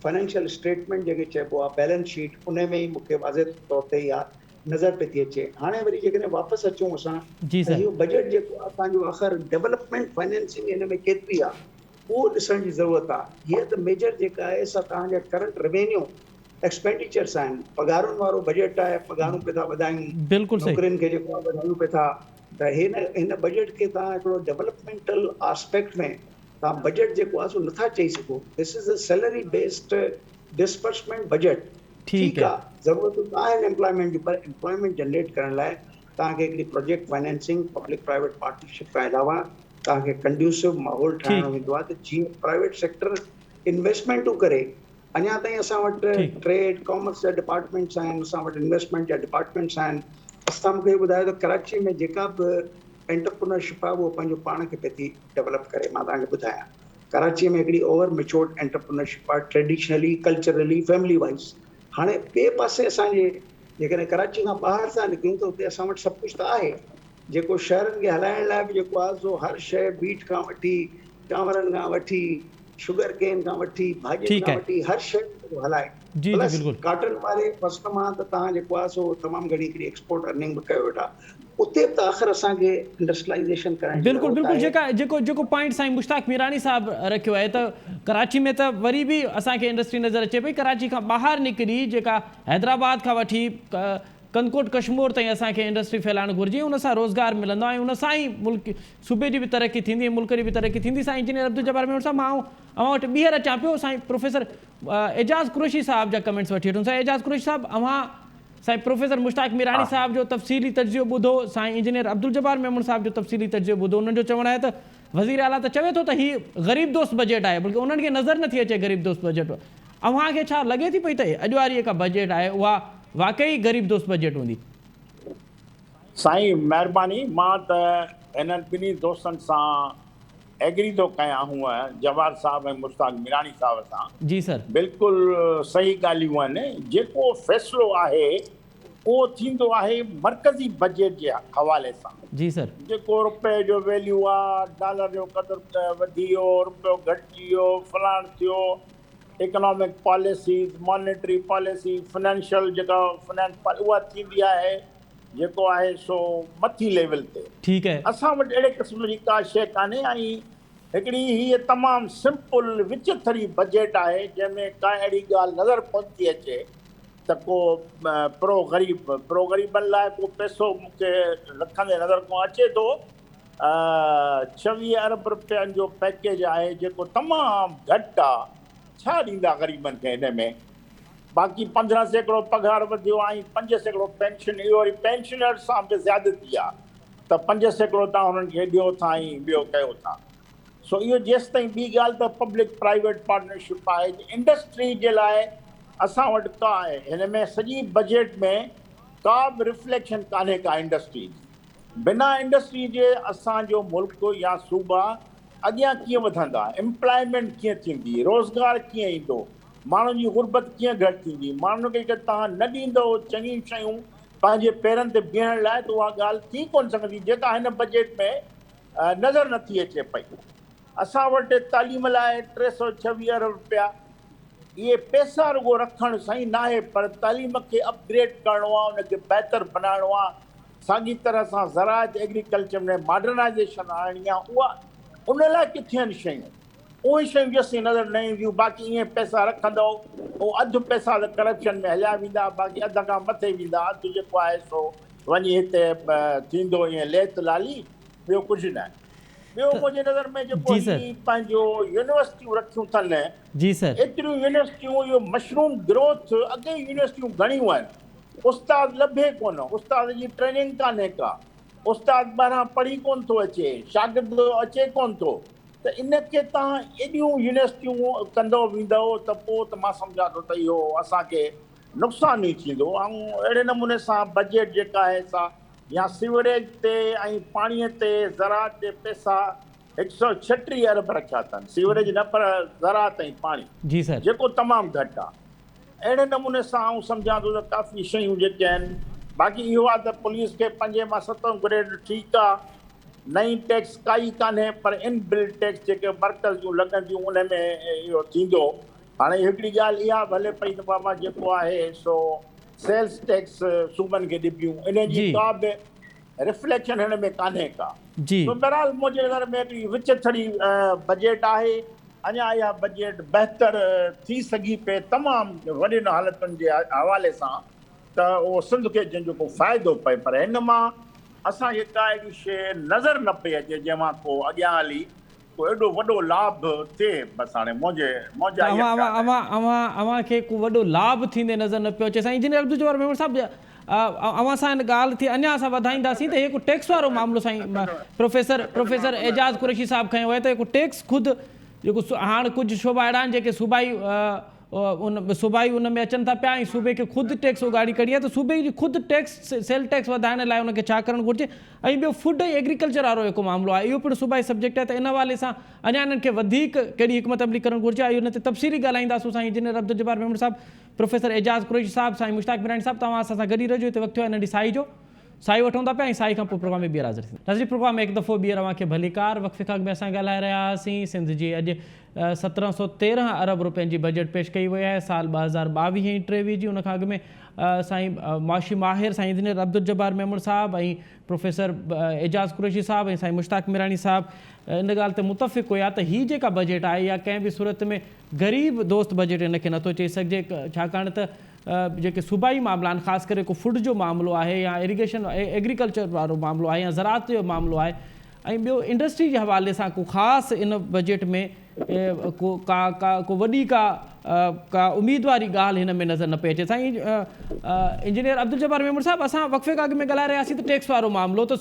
फाइनेंशियल स्टेटमेंट जेके चइबो आहे बैलेंस शीट उन में ई मूंखे वाज़े तौर ते इहा नज़र पई थी अचे। हाणे वरी जेकॾहिं वापसि अचूं असां इहो बजट जेको आहे असांजो आख़िर डेवलपमेंट फाइनेंसिंग हिन में केतिरी आहे उहो ॾिसण जी ज़रूरत आहे। हीअ त मेजर जेका आहे सा तव्हांजा करंट रेवेन्यू एक्सपेंडिचर्स आहिनि। पघारुनि वारो बजट आहे, पघारूं पिया था वधायूं, नौकरियुनि खे जेको आहे वधायूं पिया था। त हिन बजट खे तव्हां हिकिड़ो डेवलपमेंटल आस्पेक्ट में तव्हां बजट जेको आहे सो नथा चई सघो। This is a salary based disbursement budget. ठीकु आहे, ज़रूरतूं त आहिनि एम्प्लॉयमेंट जी, पर एम्प्लॉयमेंट जनरेट करण लाइ तव्हांखे हिकिड़ी project financing public private partnership खां अलावा तव्हांखे कंड्यूसिव माहौल ठाहिणो हूंदो आहे त जीअं प्राइवेट सेक्टर इन्वेस्टमेंटूं करे। अञा ताईं असां वटि ट्रेड कॉमर्स जा डिपार्टमेंट्स आहिनि, असां वटि इन्वेस्टमेंट जा डिपार्टमेंट्स आहिनि। असां मूंखे ॿुधायो त कराची में जेका बि एंटरप्रेन्योरशिप आहे उहो पंहिंजो पाण खे पई थी डेवलप करे। मां तव्हांखे ॿुधायां कराची में हिकिड़ी ओवर मेच्योर्ड एंटरप्रेन्योरशिप आहे ट्रेडिशनली कल्चरली फैमिली वाइज़। हाणे ॿिए पासे असांजे जेकॾहिं कराची खां ॿाहिरि सां निकिरूं त उते असां वटि सभु कुझु त आहे जेको शहरनि खे हलाइण लाइ बि जेको आहे सो हर शइ बीट खां वठी चांवरनि खां वठी शुगर केन खां वठी भाॼियुनि खां वठी हर शइ हलाए। प्लस काटन वारे फस्ट मां त तव्हां जेको आहे सो तमामु घणी हिकिड़ी एक्सपोर्ट अर्निंग बि कयो वेठा। उते बि त आख़िर असांखे इंडस्ट्रियलाइज़ेशन करणु बिल्कुलु जेको पॉइंट साईं मुश्ताक मीरानी साहब रखियो आहे त कराची में त वरी बि असांखे इंडस्ट्री नज़र अचे पई। कराची खां ॿाहिरि निकिरी जेका हैदराबाद खां वठी कंदकोट कश्मीर ताईं असांखे इंडस्ट्री फैलाइणु घुरिजे, उन सां रोज़गार मिलंदो ऐं उन सां ई मुल्क सूबे जी बि तरक़ी थींदी, मुल्क जी बि तरक़ी थींदी। साईं इंजीनियर अब्दुल जब्बार मेमण साहब, मां अव्हां वटि ॿीहर अचां पियो। साईं प्रोफेसर एजाज़ कुरैशी साहब जा कमेंट्स वठी वठूं। साईं एजाज़ कुरैशी साहब, अव्हां साईं प्रोफेसर मुश्ताक मीरानी साहब जो तफ़सीली तजियो ॿुधो, साईं इंजीनियर अब्दुल जब्बार मेमण साहब जो तफ़सीली तजियो ॿुधो। उन्हनि जो चवणु आहे त वज़ीर आला त चवे थो त हीउ ग़रीब दोस्त बजट आहे, बल्कि उन्हनि खे नज़र नथी अचे ग़रीब दोस्त बजट। अव्हांखे छा लॻे थी पई त अॼु वारी जेका बजट आहे उहा वाक़ई ग़रीब दोस्त बजट हूंदी? साईं महिरबानी, मां त हिननि ॿिन्ही दोस्तनि सां एग्री थो कयां हूअं जवाहर साहब ऐं मुश्ताक मीरानी साहब सां। जी सर, बिल्कुलु सही ॻाल्हियूं आहिनि। जेको फ़ैसिलो आहे उहो थींदो आहे मरकज़ी बजट जे हवाले सां। जी सर, जेको रुपए जो वैल्यू आहे, डॉलर जो क़दुरु वधी वियो, रुपयो घटिजी वियो, फलाण थियो, economic policies, monetary policy, financial जेका फाइनेंस उहा थींदी आहे। जेको आहे सो मथी लेवल ते ठीक है। असां वटि अहिड़े क़िस्म जी का शइ कान्हे। ऐं हिकिड़ी हीअ तमामु सिंपल विचथरी बजट आहे जंहिंमें का अहिड़ी ॻाल्हि नज़र कोन थी अचे त को प्रो ग़रीबनि लाइ को पैसो मूंखे रखंदे नज़र कोन अचे थो। 26 अरब रुपयनि जो पैकेज आहे जेको तमामु घटि आहे। छा ॾींदा ग़रीबनि खे हिन में? बाक़ी 15% पघार वधियो ऐं 5% पेंशन, इहो वरी पेंशनर सां बि ज़्यादती आहे त 5% तव्हां हुननि खे ॾियो था ऐं ॿियो कयो था। सो इहो जेसि ताईं ॿी ॻाल्हि त पब्लिक प्राइवेट पार्टनरशिप आहे। इंडस्ट्री जे लाइ असां वटि का आहे हिन में सॼी बजट में का बि रिफ्लेक्शन कान्हे का इंडस्ट्री जी। बिना इंडस्ट्री जे असांजो मुल्क या सूबा अॻियां कीअं वधंदा? एम्प्लॉयमेंट कीअं थींदी? रोज़गार कीअं ईंदो? माण्हुनि जी गुरबत कीअं घटि थींदी? माण्हुनि खे तव्हां न ॾींदो चङियूं शयूं पंहिंजे पेरनि ते बीहण लाइ त उहा ॻाल्हि थी कोन सघंदी जेका हिन बजट में नज़र नथी अचे पई। असां वटि तालीम लाइ 326 अरब रुपया, इहे पैसा रुगो रखणु सही न आहे, पर तालीम खे अपग्रेड करिणो आहे, उनखे बहितर बनाइणो आहे। साॻी तरह सां ज़राअत एग्रीकल्चर में मॉडर्नाइज़ेशन आणणी आहे। उहा उन लाइ किथे आहिनि शयूं? उहे शयूं जेसीं नज़र न ईंदियूं बाक़ी ईअं पैसा रखंदो उहो अधु पैसा त करप्शन में हलिया वेंदा, बाक़ी अध खां मथे वेंदा, अधु जेको आहे सो वञी हिते थींदो ईअं लेत लाली, ॿियो कुझु न। ॿियो मुंहिंजे नज़र में जेको पंहिंजो यूनिवर्सिटियूं रखियूं अथनि, जी सर, एतिरियूं यूनिवर्सिटियूं, इहो मशरूम ग्रोथ, अॻे यूनिवर्सिटियूं घणियूं आहिनि, उस्ताद लभे कोन, उस्ताद जी ट्रेनिंग कान्हे का, उस्ताद ॿाहिरां पढ़ी कोन थो अचे, शागिर्द अचे कोन थो। त इनखे तव्हां एॾियूं यूनिवर्सिटियूं कंदो वेंदव त पोइ त मां सम्झां थो त इहो असांखे नुक़सानु ई थींदो। ऐं अहिड़े नमूने सां बजट जेका आहे सा या सीवरेज ते ऐं पाणीअ ते ज़राअत ते पैसा 136 अरब रखिया अथनि, सीवरेज न पर ज़राअत ऐं पाणी, जी सर, जेको तमामु घटि आहे। अहिड़े नमूने सां आउं सम्झां थो त काफ़ी शयूं जेके आहिनि। बाक़ी इहो आहे त पुलिस खे 5 मां 7 ग्रेड ठीकु आहे, नई टैक्स काई कान्हे, पर इनबिल्ड टैक्स जेके मर्कज़ जूं लॻंदियूं उन में इहो थींदो। हाणे हिकिड़ी ॻाल्हि इहा भले पई त बाबा जेको आहे सो सेल्स टैक्स सूबनि खे ॾिबियूं, इन जी का बि रिफ्लेक्शन हिन में कान्हे का। तो बहरहाल मुंहिंजे नज़र में हिकिड़ी विचथड़ी बजट आहे। अञा इहा बजट बहितर थी सघी पए तमामु वॾियुनि हालतुनि जे हवाले सां, त उहो सिंध खे जंहिंजो को फ़ाइदो पए। पर हिन मां असांखे का अहिड़ी शइ नज़र न पई अचे जंहिंमां को अॻियां हली को एॾो वॾो लाभ थिए। बसि हाणे अव्हांखे को वॾो लाभ थींदे नज़र न पियो अचे। साईं इंजीनियर अब्दुल जब्बार मेमण साहब, अव्हां सां ॻाल्हि थी, अञा असां वधाईंदासीं त हिकु टैक्स वारो मामिलो साईं प्रोफेसर एजाज़ कुरैशी साहब खयो आहे त हिकु टैक्स ख़ुदि जेको हाणे कुझु शोभा अहिड़ा आहिनि जेके सूबाई उन में अचनि था पिया ऐं सूबे खे ख़ुदि टैक्स उगाड़ी कढी आहे, त सूबे जी ख़ुदि टैक्स सेल टैक्स वधाइण लाइ उनखे छा करणु घुरिजे। ऐं ॿियो फूड ऐं एग्रीकल्चर वारो हिकु मामिलो आहे, इहो पिणु सूबाई सब्जेक्ट आहे, त इन हवाले सां अञा इन्हनि खे वधीक कहिड़ी हिकमत अमली करणु घुरिजे, ऐं उन ते तफ़सीली ॻाल्हाईंदासीं। साईं इंजीनियर अब्दुल जब्बार मेमण साहब, प्रोफेसर एजाज़ कुरैशी साहब, साईं मुश्ताक मिरानी साहब, तव्हां असां सां गॾु ई रहिजो। हिते वक़्तु आहे नंढी साई जो, साई वठूं था पिया ऐं साई खां पोइ प्रोग्राम में ॿीहर हाज़िर थींदा। नज़री प्रोग्राम में हिकु दफ़ो ॿीहर अव्हांखे भलीकार। वक़्फ़े खां अॻु में असां ॻाल्हाए रहिया हुआसीं सिंध जी अॼु 1713 अरब रुपयनि जी बजट पेश कई वई आहे साल 2022-23 जी। उन खां अॻु में साईं मुआशी माहिर साईं इंजीनियर अब्दुल जब्बार मेमण साहब ऐं प्रोफेसर एजाज़ कुरैशी साहब ऐं साईं मुश्ताक मिरानी साहब इन ॻाल्हि ते मुतफ़िक़ हुया त हीअ जेका बजट आहे या कंहिं बि सूरत में ग़रीब दोस्त बजट इनखे नथो चई सघिजे, छाकाणि त जेके सूबाई मामला आहिनि, ख़ासि करे को फूड जो मामिलो आहे या इरिगेशन एग्रीकल्चर वारो मामिलो आहे या ज़राअत जो मामिलो आहे, ऐं ॿियो इंडस्ट्री जे हवाले सां को ख़ासि इन बजट में को वॾी का उमेद वारी ॻाल्हि हिन में नज़र न पई अचे। साईं इंजीनियर अब्दुल जब्बार मेमण साहब, असां वक़्फ़े खां अॻु में ॻाल्हाए रहियासीं त टैक्स वारो मामिलो, त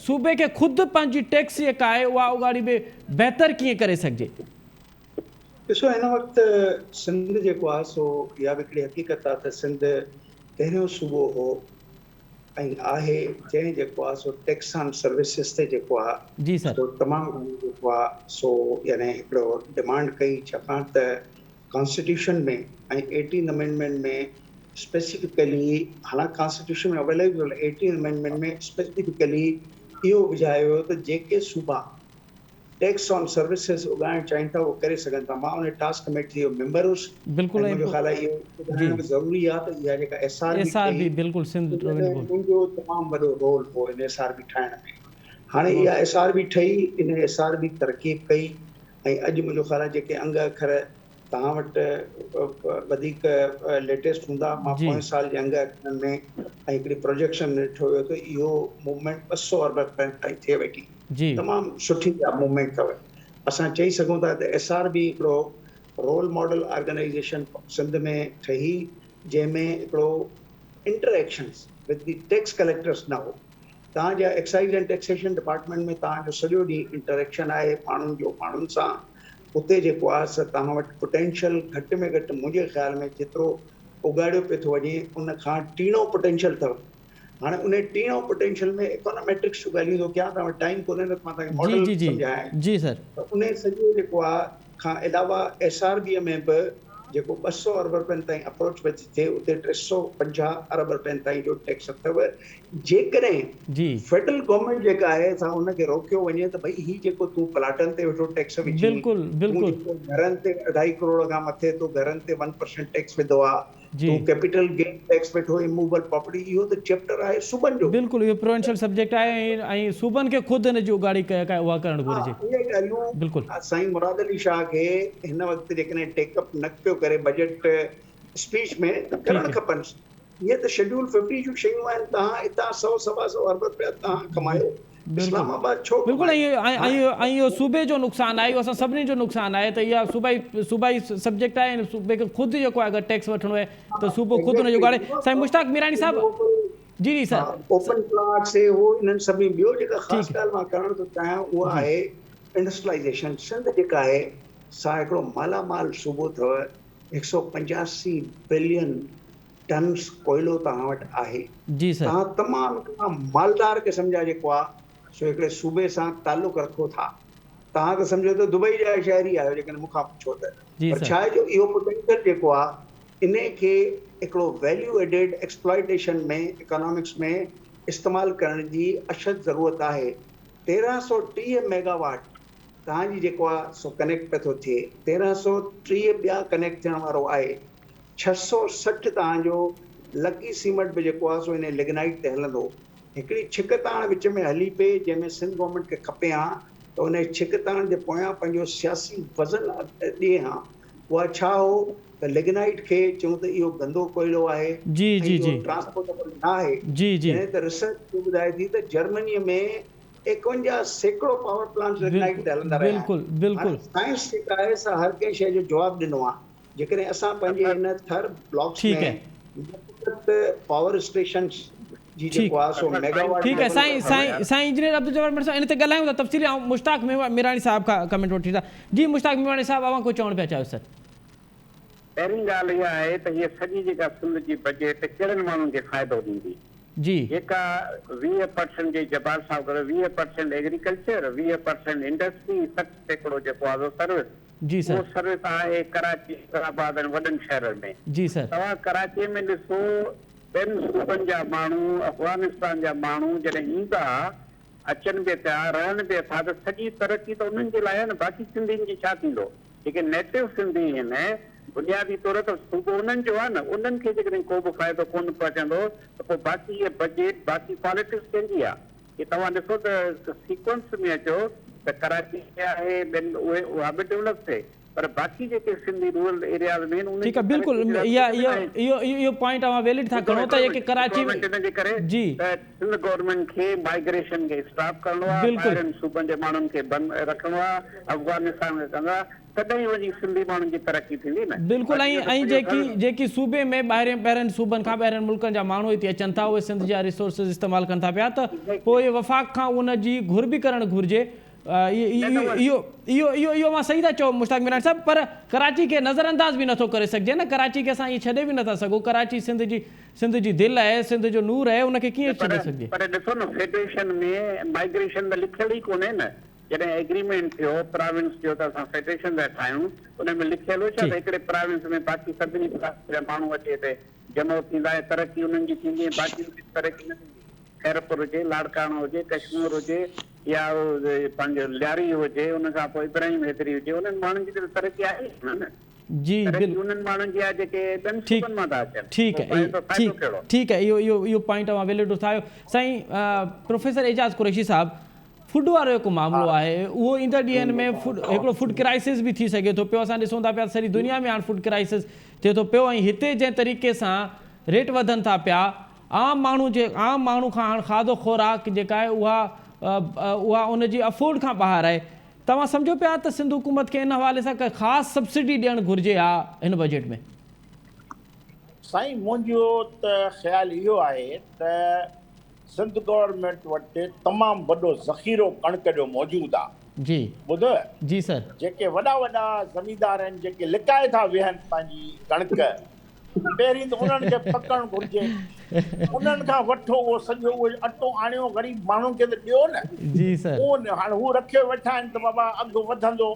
सूबे खे ख़ुदि पंहिंजी टैक्स जेका आहे उहा उगाड़ी में बहितर कीअं करे सघिजे? ॾिसो, हिन वक़्तु सिंध जेको आहे सो इहा बि हिकिड़ी हक़ीक़त आहे त सिंध पहिरियों सूबो हो ऐं आहे जंहिं जेको आहे सो टैक्स ऑन सर्विसिस ते जेको आहे जी सर, सो तमामु जेको आहे सो यानी हिकिड़ो डिमांड कई, छाकाणि त कॉन्स्टिट्यूशन में ऐं 18 अमेंडमेंट में स्पेसिफिकली, हालांकि कॉन्स्टिट्यूशन में अवेलेबल 18 अमेंडमेंट में स्पेसिफिकली इहो विझायो वियो त जेके सूबा टैक्स ऑन सर्विसेज उगाइण चाहिनि था उहो करे सघनि था। मां उन टास्क कमेटी जो मेंबर हुउसि। बिल्कुलु मुंहिंजो ख़्यालु आहे इहो ॿुधाइण बि ज़रूरी आहे त इहा जेका SRB बिल्कुलु सिंध उनमें मुंहिंजो तमामु वॾो रोल हो इन SRB ठाहिण में। हाणे इहा SRB ठही, इन SRB तरकीब कई ऐं अॼु मुंहिंजो ख़्यालु आहे जेके अंग अखर तव्हां वटि वधीक लेटेस्ट हूंदा, मां पोएं साल जे अंग अखरनि में ऐं हिकिड़ी प्रोजेक्शन ॾिठो हुयो त इहो मूवमेंट 200 अरब ताईं थिए वेठी। तमामु सुठी मूवमेंट अथव। असां चई सघूं था त SRB हिकिड़ो रोल मॉडल ऑर्गेनाइजेशन सिंध में ठही, जंहिंमें हिकिड़ो interactions with the tax collectors न हो। तव्हांजा एक्साइज एंड टैक्सेशन डिपार्टमेंट में तव्हांजो सॼो ॾींहुं इंटरेक्शन आहे माण्हुनि जो माण्हुनि सां। उते जेको आहे तव्हां वटि पोटेंशियल घटि में घटि मुंहिंजे ख़्याल में जेतिरो उगाड़ियो पियो थो वञे उन खां टीणो पोटेंशियल अथव। हाणे उन टीणो पोटेंशियल में इकोनॉमेट्रिक्स जूं ॻाल्हियूं थो कयां, तव्हां वटि टाइम कोन्हे त मां तव्हांखे मॉडल सम्झायां। जी सर। त उन सॼो जेको आहे खां अलावा SRB में बि जेको 200 अरब रुपयनि ताईं अप्रोच पई थिए, उते 350 अरब रुपयनि ताईं जो टैक्स अथव। जेकॾहिं फेडरल गवर्नमेंट जेका आहे सां उनखे रोकियो वञे त भई हीउ जेको तूं प्लाटनि ते वेठो टैक्स विझी, घरनि ते 2.5 करोड़ खां मथे तो घरनि ते 1% टैक्स विधो आहे, तूं कैपिटल गेन टैक्स वेठो इमूवेबल प्रॉपर्टी, इहो त चैप्टर आहे सूबनि जो। बिल्कुलु इहो प्रोविंशियल सब्जेक्ट आहे ऐं सूबनि खे ख़ुदि हिन जी उगाड़ी उहा करणु घुरिजे। इहे ॻाल्हियूं साईं मुराद अली शाह खे हिन वक़्तु जेकॾहिं टेकअप न पियो करे बजट स्पीच में त करणु खपनि। इहे त शेड्यूल 50 जूं शयूं आहिनि। तव्हां हितां 100-125 अरब रुपया तव्हां कमायो, इस्लामाबाद छो? बिल्कुलु ऐं इहो सूबे जो नुक़सानु आहे, इहो असां सभिनी जो नुक़सानु आहे। त इहा सूबाई सब्जेक्ट आहे, सूबे खे ख़ुदि जेको आहे अगरि टैक्स वठिणो आहे त सूबो ख़ुदि हुनजो उगाड़े। साईं मुश्ताक मीरानी साहब। जी सर। ओपन प्लाट से हो इन्हनि सभिनी ॿियो जेका ख़ासि ॻाल्हि मां करणु थो चाहियां उहा आहे इंडस्ट्रियलाइजेशन। सिंध जेका आहे सा हिकिड़ो मालामाल सूबो अथव। 185 बिलियन टन्स कोयलो तव्हां वटि आहे। तव्हां तमामु मालदार क़िस्म जा जेको आहे सो हिकिड़े सूबे सां तालुक़ रखो था। तव्हां त सम्झो त दुबई जा शहरी आहियो जेकॾहिं मूंखां पुछो त। पर छा आहे जो इहो पोटेंशियल जेको आहे इन खे हिकिड़ो वैल्यू एडेड एक्सप्लॉइटेशन में इकोनॉमिक्स में इस्तेमालु करण जी अशद ज़रूरत आहे। 1330 मेगावाट तव्हांजी जेको आहे सो कनेक्ट पियो थो थिए, 1330 ॿिया कनेक्ट थियण वारो आहे। 660 तव्हांजो लकी सीमेंट बि जेको आहे सो इन लिग्नाइट ते हलंदो। हिकिड़ी छिकताण विच में हली पई जंहिंमें सिंध गवर्नमेंट खे खपे हा त उन छिकताण जे पोयां पंहिंजो सियासी वज़न ॾिए हा। उहा छा हो त लिग्नाइट खे चऊं त इहो गंदो कोयलो आहे, ट्रांसपोर्टेबल न आहे। जंहिं त रिसर्च ॿुधाए थी त जर्मनीअ में 51 सैकड़ो पावर प्लांट लिग्नाइट ते हलंदा रहिया आहिनि। साइंस जेका आहे सा हर कंहिं शइ जो जवाबु ॾिनो आहे। जेकॾहिं असां पंहिंजे हिन थर ब्लॉक्स में पावर स्टेशन जी जेको आहे सो मेगावाट। ठीकु आहे साईं इंजीनियर अब्दुल जब्बार मिर्ज़ा इन ते ॻाल्हायूं था तफ़सीली। ऐं मुश्ताक मीरानी साहब खां कमेंट वठी था। जी मुश्ताक मीरानी साहब, अवां को चवणु पिया चाहियो सर? पहिरीं ॻाल्हि इहा आहे त हीअ सॼी जेका सिंध जी बजट कहिड़नि माण्हुनि खे फ़ाइदो ॾींदी? जेका 20% जे जब्बार साहब करे 20% एग्रीकल्चर, 20% इंडस्ट्री, 60% जेको आहे सर्विस। उहो सर्विस आहे कराची, इस्लामाबाद ऐं वॾनि शहरनि में। तव्हां कराची में ॾिसो ॿियनि सूबनि जा माण्हू, अफ़गानिस्तान जा माण्हू जॾहिं ईंदा अचनि बि था रहनि बि था त सॼी तरक़ी त उन्हनि जे लाइ आहे न। बाक़ी सिंधियुनि जी छा थींदो? जेके नेटिव सिंधी आहिनि बुनियादी तौर ते सूबो उन्हनि जो आहे न, उन्हनि खे जेकॾहिं को बि फ़ाइदो कोन पहुचंदो त पोइ बाक़ी इहे बजट बाक़ी पॉलिटिक्स कंहिंजी आहे? कि तव्हां ॾिसो त सीक्वेंस में अचो त कराची आहे ॿियनि उहा बि डेवलप थिए, पर बाक़ी जेके सिंधी रूरल एरियाज़ में आहिनि। ठीकु आहे, बिल्कुलु इहो पॉइंट अवां वैलिड था खणो त जेके कराची में हिन जे करे त सिंध गवर्नमेंट खे माइग्रेशन खे स्टॉप करणो आहे, ॿाहिरनि सूबनि जे माण्हुनि खे बंदि रखणो आहे, अफ़गानिस्तान में कंदा तॾहिं वञी सिंधी माण्हुनि जी तरक़ी थींदी न। बिल्कुलु। ऐं जेकी सूबे में ॿाहिरनि सूबनि खां ॿाहिरनि मुल्कनि जा माण्हू हिते अचनि था, उहे सिंध जा रिसोर्सिस इस्तेमालु कनि था पिया, त पोइ वफ़ाक़ खां उन जी घुर बि करणु घुरिजे। इहो मां सही था चओ मुश्ताक मीरानी साहब, पर कराची खे नज़रअंदाज़ बि नथो करे सघिजे न। कराची खे असां इहे छॾे बि नथा सघूं। कराची सिंध जी दिलि आहे, सिंध जो नूर आहे, उनखे कीअं छॾे सघिजे? पर ॾिसो न फेडरेशन में माइग्रेशन त लिखियल ई कोन्हे न। जॾहिं एग्रीमेंट थियो प्रोविंस जो त असां फेडरेशन था ठाहियूं, उन में लिखियल हो छा त हिकिड़े प्रोविंस में बाक़ी सभिनी जा माण्हू अचे हिते जमो थींदा ऐं तरक़ी उन्हनि जी थींदी, बाक़ी तरक़ी न थींदी। खैरपुर हुजे, लाड़काना हुजे, कश्मीर हुजे, या पंहिंजो लियारी हुजे, उन खां पोइ इब्राहिम हैदरी हुजे, उन्हनि माण्हुनि जी त तरक़ी आहे न। जी तरक़ी उन्हनि माण्हुनि जी आहे जेके ॿियनि ठीक सूबनि मां था अचनि। ठीक पोइ है फ़ाइदो कहिड़ो? ठीक है, इहो पॉइंट तव्हां वैलिड उथायो साईं। प्रोफेसर एजाज़ कुरैशी साहब, फूड वारो हिकु मामिलो आहे, उहो ईंदड़ ॾींहंनि में हिकिड़ो फूड क्राइसिस बि थी सघे थो पियो। असां ॾिसूं था पिया सॼी दुनिया में हाणे फूड क्राइसिस थिए थो पियो, ऐं हिते जंहिं तरीक़े सां रेट वधनि था पिया, आम माण्हू खां हाणे खाधो खुराक जेका आहे उहा उनजी अफोर्ड खां ॿाहिरि आहे। तव्हां सम्झो पिया त सिंध हुकूमत खे इन हवाले सां ख़ासि सब्सिडी ॾियणु घुरिजे हा हिन बजट में? साईं, मुंहिंजो त ख़्यालु इहो आहे त सिंध गवर्नमेंट वटि तमामु वॾो ज़ख़ीरो कणिक जो मौजूदु आहे। जी ॿुध, जी सर, जेके वॾा ज़मींदार आहिनि जेके लिकाए था वेहनि पंहिंजी कणिक, पहिरीं त उन्हनि खे पकड़णु घुरिजे, उन्हनि खां वठो उहो सॼो उहो अटो आणियो ग़रीब माण्हुनि खे त ॾियो न। जी सर, उहो हाणे हू रखे वेठा आहिनि त बाबा अघु वधंदो,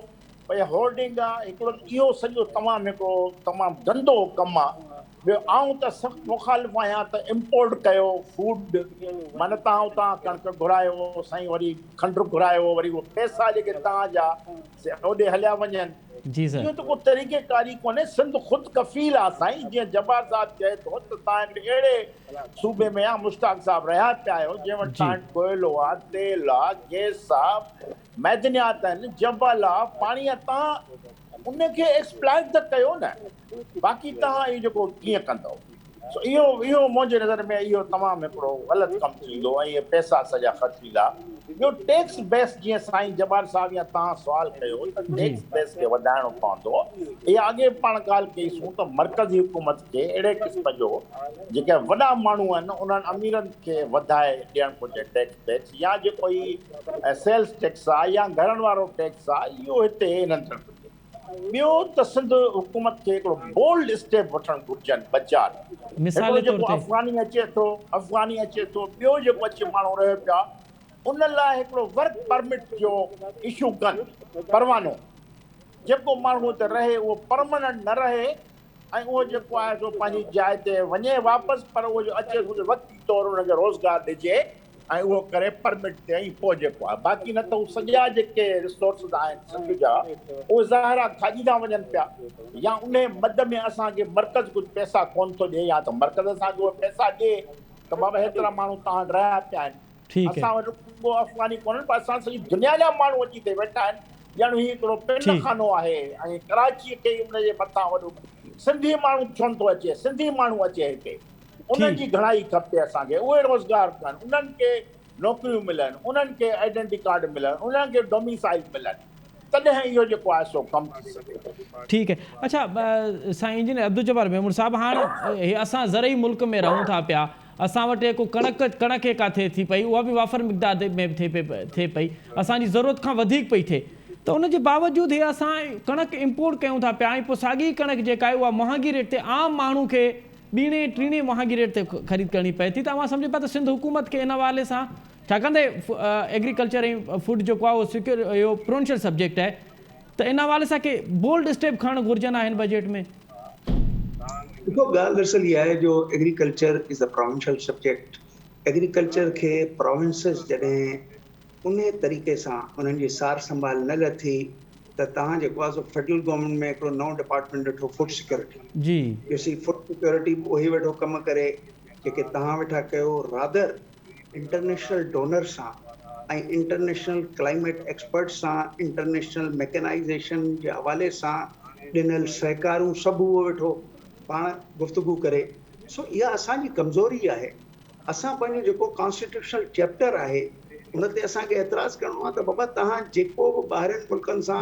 भई होल्डिंग आहे हिकिड़ो, इहो सॼो तमामु गंदो कमु आहे। ॿियो आऊं त सख़्तु मुखालिफ़ आहियां त इम्पोर्ट कयो फूड, माना तव्हां उतां कणिक घुरायो साईं, वरी खंडु घुरायो, वरी उहो पैसा जेके तव्हांजा होॾे हलिया वञनि। जी सर, इहो त को तरीक़ेकारी कोन्हे। सिंध ख़ुदि कफ़ील आहे साईं। जीअं जब्बार साहिबु चए थो त तव्हां हिकिड़े अहिड़े सूबे में आहे, मुश्ताक साहिबु रहिया पिया आहियो, जंहिं वटि तव्हां कोयलो आहे, तेल आहे, गैस आहे, मैदनियात आहिनि, जबल आहे, पाणी आहे, तव्हां उनखे एक्सप्लॉइट त कयो न। बाक़ी तव्हां इहो जेको कीअं कंदव, इहो मुंहिंजे नज़र में इहो तमामु हिकिड़ो ग़लति कमु थींदो ऐं इहे पैसा सॼा ख़र्च थींदा। ॿियो टैक्स बेस, जीअं साईं जब्बार साहिब या तव्हां सुवालु कयो त टैक्स बेस खे वधाइणो पवंदो। इहा अॻे पाण ॻाल्हि कईसूं त मर्कज़ी हुकूमत खे अहिड़े क़िस्म जो जेके वॾा माण्हू आहिनि उन्हनि अमीरनि खे वधाए ॾियणु घुरिजे टैक्स बेस, या जेको ई सेल्स टैक्स आहे या घरनि वारो टैक्स आहे, इहो हिते हिननि घुरिजे। ॿियो त सिंध हुकूमत खे हिकिड़ो बोल्ड स्टेप वठणु घुरिजनि बचार। मिसाल जेको अफ़गानी अचे थो, ॿियो जेको अचे माण्हू रहे पिया, उन लाइ हिकिड़ो वर्क परमिट जो इशू कनि, परवानो। जेको माण्हू हुते रहे उहो परमानेंट न रहे, ऐं उहो जेको आहे सो पंहिंजी जाइ ते वञे वापसि, पर उहो जो अचे वक़्ती तौरु हुनखे रोज़गार ॾिजे ऐं उहो करे परमिट ते, ऐं पोइ जेको आहे बाक़ी न त उहे सॼा जेके रिसोर्सिस आहिनि सिंध जा, उहे ज़ाहिर आहे खाॼी था वञनि पिया। या उन मद में असांखे मर्कज़ कुझु पैसा कोन थो ॾिए, या त मर्कज़ असांखे उहे पैसा ॾिए त बाबा हेतिरा माण्हू तव्हां रहिया पिया आहिनि। असां वटि को अफ़गानी कोन्हनि, पर असां सॼी दुनिया जा माण्हू अची हिते वेठा आहिनि। ॼण हीउ हिकिड़ो पिनखानो आहे, ऐं कराची खे उनजे मथां वॾो सिंधी माण्हू छो नथो अचे, सिंधी माण्हू अचे हिते, उन्हनि जी घणाई खपे असांखे, उहे रोज़गार कनि, उन्हनि खे नौकरियूं मिलनि, उन्हनि खे आइडेंटिटी कार्ड मिलनि, उन्हनि खे डोमिसाइल मिलनि, तॾहिं इहो जेको आहे सो कमु थी सघे। ठीकु है। अच्छा साईं इंजीनियर अब्दुल जब्बार मेमून साहब, हाणे असां ज़रई मुल्क में रहूं था पिया, असां वटि को कणक का थिए थी पई, उहा बि वाफ़र मिक़दार में थिए पई, असांजी ज़रूरत खां वधीक पई थिए, त उनजे बावजूदि हे असां कणक इम्पोर्ट कयूं था पिया, ऐं पोइ साॻी कणक जेका आहे उहा महांगी रेट ते आम माण्हू खे ॿीणे टीणे महांगी रेट ते ख़रीद करणी पए थी। तव्हां सम्झो पिया त सिंध हुकूमत खे इन हवाले सां, छाकाणि त एग्रीकल्चर ऐं फूड जेको आहे उहो सिक्योर इहो प्रोविंशियल सब्जेक्ट आहे, त इन हवाले सां के बोल्ड स्टेप खणणु घुरिजनि हिन बजट में? देखो, ॻाल्हि दरअसल इहा आहे जो agriculture is a provincial subject. Agriculture खे प्रोविंसिस जॾहिं उन तरीक़े सां उन्हनि जी सार संभाल न लथी, त तव्हां जेको आहे सो फेडरल गवर्नमेंट में हिकिड़ो नओं डिपार्टमेंट ॾिठो, फूड सिक्योरिटी। जी, ॾिसी फूड सिक्योरिटी उहे वेठो कमु करे जेके तव्हां वेठा कयो, रादर इंटरनेशनल डोनर सां ऐं इंटरनेशनल क्लाइमेट एक्सपर्ट सां, इंटरनेशनल मैकेनाइज़ेशन जे हवाले सां ॾिनल सहकारूं सभु उहो वेठो पाण गुफ़्तगू करे। सो इहा असांजी कमज़ोरी आहे। असां पंहिंजो जेको कॉन्स्टिट्यूशनल चैप्टर आहे उन ते असांखे एतिराज़ करिणो आहे त बाबा तव्हां जेको बि ॿाहिरिनि मुल्कनि सां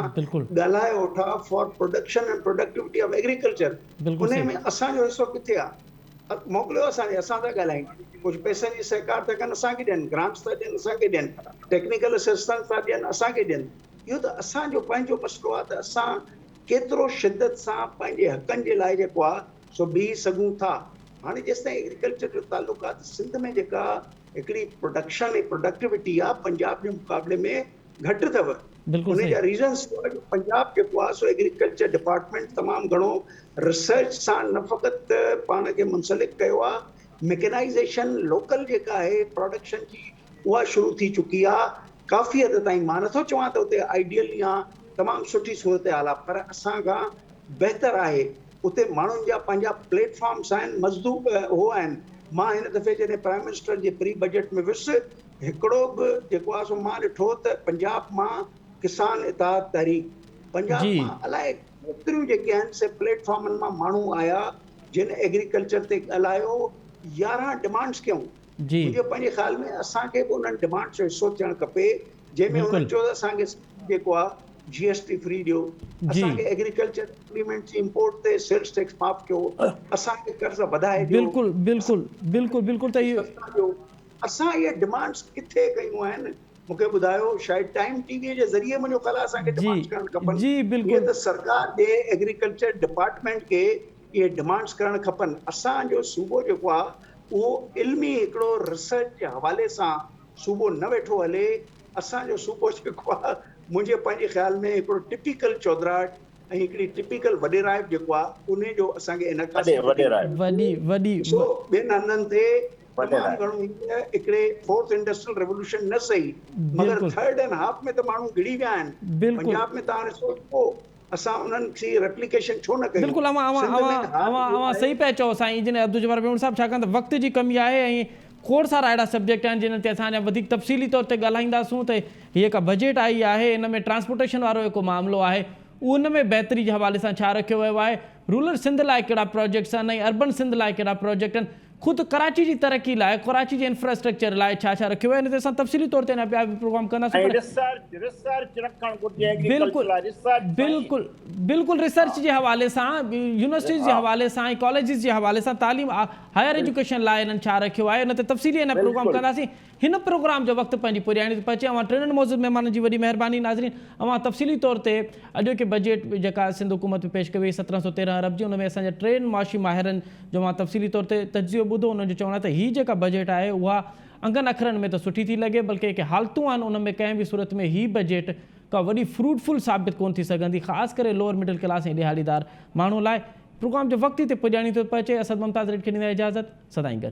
ॻाल्हायो वेठा for production and productivity of agriculture, उन में असांजो हिसो किथे आहे? मोकिलियो असांखे, असां था ॻाल्हायूं, कुझु पैसनि जी सहकार था कनि, असांखे ॾियनि, ग्रांट्स था ॾियनि, असांखे ॾियनि, टेक्निकल असिस्टेंस था ॾियनि, असांखे ॾियनि। इहो त असांजो पंहिंजो मसइलो आहे त असां केतिरो शिद्दत सां पंहिंजे हक़नि जे लाइ जेको आहे सो बीह सघूं था। हाणे जेसिताईं एग्रीकल्चर जो तालुक आहे त सिंध में जेका हिकिड़ी प्रोडक्शन ऐं प्रोडक्टिविटी आहे पंजाब जे मुक़ाबले में घटि अथव। उन जा रीज़न्स पंजाब जेको आहे सो एग्रीकल्चर डिपार्टमेंट तमामु घणो रिसर्च सां न फ़क़ति पाण खे मुंसलिक कयो आहे, मैकेनाइज़ेशन लोकल जेका आहे प्रोडक्शन जी उहा शुरू थी चुकी आहे, काफ़ी हद ताईं मां नथो चवां त उते आइडियल या तमामु सुठी सूरत हाल आहे, पर असां खां बहितर आहे। उते माण्हुनि जा पंहिंजा प्लेटफॉर्म्स आहिनि, मज़दूर हो आहिनि। मां हिन दफ़े जॾहिं प्राइम मिनिस्टर जे प्री बजट में वियुसि, हिकिड़ो बि जेको आहे सो मां ॾिठो त पंजाब मां किसान इताद तहरीक, पंजाब जी। मां अलाए केतिरियूं जेके आहिनि से प्लेटफॉर्मनि मां माण्हू आया जिन एग्रीकल्चर ते ॻाल्हायो, 11 डिमांड्स कयूं। जी मुंहिंजे पंहिंजे ख़्याल में असांखे बि उन्हनि डिमांड्स जो हिसो थियणु खपे, जंहिंमें हुननि बिल्कुलु। चयो त असांखे जेको आहे GST फ्री ॾियो, जी। असांखे एग्रीकल्चर इम्प्लीमेंट जी इंपोर्ट ते सेल्स टैक्स माफ़ कयो, असांखे कर्ज़ वधाए ॾियो, बिल्कुलु बिल्कुलु बिल्कुलु बिल्कुलु त इहो सस्ता ॾियो। असां इहे डिमांड्स किथे कयूं आहिनि? मूंखे ॿुधायो, शायदि टाइम टीवी जे ज़रिए मुंहिंजो ख़्याल आहे असांखे जी डिमांड्स करणु खपनि। जी इहे बिल्कुलु त सरकार ॾे एग्रीकल्चर डिपार्टमेंट खे इहे डिमांड्स करणु खपनि। असांजो सूबो जेको आहे उहो इल्मी हिकिड़ो रिसर्च जे हवाले सां सूबो न वेठो हले। असांजो सूबो जेको आहे मुंहिंजे पंहिंजे ख़्याल में हिकिड़ो टिपिकल चौधराट ऐं हिकिड़ी टिपिकल वॾेराइप जेको आहे उन जो असांखे इनकासी वॾी वॾी सो ॿियनि हंधनि ते तमामु वॾेराइप। घणो हिकिड़े फोर्थ इंडस्ट्रियल रेवोल्यूशन न सही, मगर बिल्कुलु। थर्ड एंड हाफ में त माण्हू गिड़ी विया आहिनि। बिल्कुलु। पंजाब में तव्हां ॾिसो पोइ असां उन्हनि जी रेप्लिकेशन छो न कयूं? बिल्कुलु अवां सही पिया चओ साईं इंजीनियर अब्दुल जब्बार बेवण साहब, छाकाणि त वक़्त जी कमी आहे ऐं खोड़ सारा अहिड़ा सब्जेक्ट आहिनि जिन ते असां अञा वधीक तफ़सीली तौर ते ॻाल्हाईंदासूं। त हीअ का बजट आई आहे, इन में ट्रांसपोर्टेशन वारो जेको मामिलो आहे उन में बहितरी जे हवाले सां छा रखियो वियो आहे, रूरल सिंध लाइ कहिड़ा प्रोजेक्ट्स आहिनि ऐं अर्बन सिंध लाइ कहिड़ा प्रोजेक्ट आहिनि, ख़ुदि कराची जी तरक़ी लाइ, कराची जे इंफ्रास्ट्रक्चर लाइ छा छा रखियो आहे, इन ते असां तफ़सीली तौर ते अञा ॿिया बि प्रोग्राम कंदासीं। पर रिसर्च रखणु घुरिजे बिल्कुलु बिल्कुलु बिल्कुलु रिसर्च जे हवाले सां, यूनिवर्सिटीज़ जे हवाले सां ऐं कॉलेजिस जे हवाले सां, तालीम हायर एजुकेशन लाइ इन्हनि छा रखियो आहे, इन ते तफ़सीली इन प्रोग्राम कंदासीं। हिन प्रोग्राम जो वक़्तु पंहिंजी पुरियाणी थो पहुचे। अवां टिनि मौजूद महिमाननि जी वॾी महिरबानी। नाज़रीन, अवां तफ़सीली तौर ते अॼोके बजट जेका सिंध हुकूमत में पेश कई वई 1713 अरब जी, उन में असांजा 3 माशी माहिरनि जो मां तफ़सीली तौर ते तजियो ॿुधो। उन्हनि जो चवणु आहे त हीअ जेका बजट आहे उहा अंगनि अखरनि में त सुठी थी लॻे, बल्कि जेके हालतूं आहिनि उन में कंहिं बि सूरत में हीअ बजट का वॾी फ्रूटफुल साबित कोन थी सघंदी, ख़ासि करे लोअर मिडिल क्लास ऐं दिहाड़ीदार माण्हू लाइ। प्रोग्राम जो वक़्तु ते पुॼाणी थो पहुचे। असद मुमताज़ रेड खे ॾींदा इजाज़त, सदाईं गॾु।